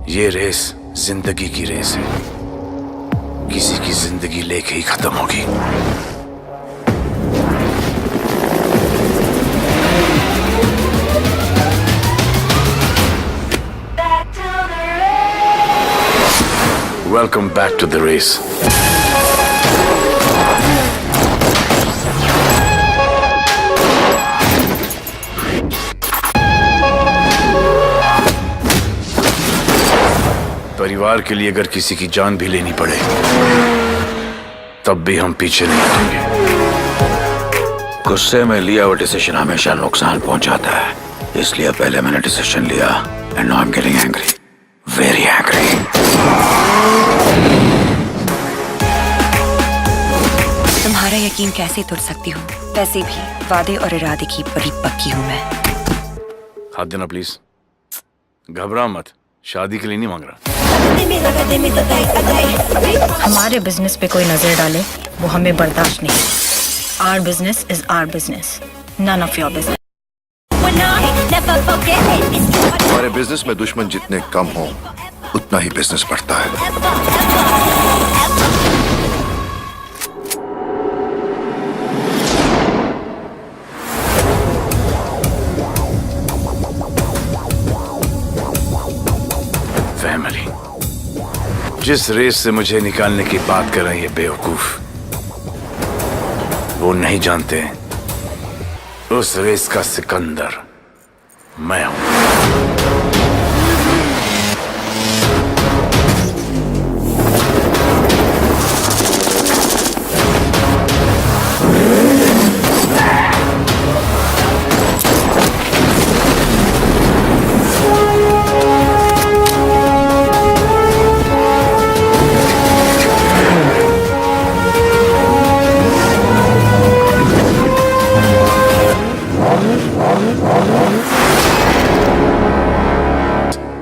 ये रेस जिंदगी की रेस है। किसी की जिंदगी लेके ही खत्म होगी। Welcome back to the race. परिवार के लिए अगर किसी की जान भी लेनी पड़े तब भी हम पीछे नहीं हटेंगे। गुस्से में लिया हुआ डिसीजन हमेशा नुकसान पहुंचाता है, इसलिए पहले मैंने डिसीजन लिया and now I am getting angry, very angry. तुम्हारा यकीन कैसे तोड़ सकती हूँ? वैसे भी वादे और इरादे की बड़ी पक्की हूँ मैं। हाथ देना प्लीज। घबरा मत, शादी के लिए नहीं मांग रहा। हमारे बिजनेस पे कोई नजर डाले वो हमें बर्दाश्त नहीं। Our business is our business, none of your business. हमारे बिजनेस में दुश्मन जितने कम हो उतना ही बिजनेस बढ़ता है। फैमिली, जिस रेस से मुझे निकालने की बात कर रहे हैं ये बेवकूफ, वो नहीं जानते उस रेस का सिकंदर मैं हूं।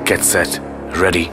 Get set, ready.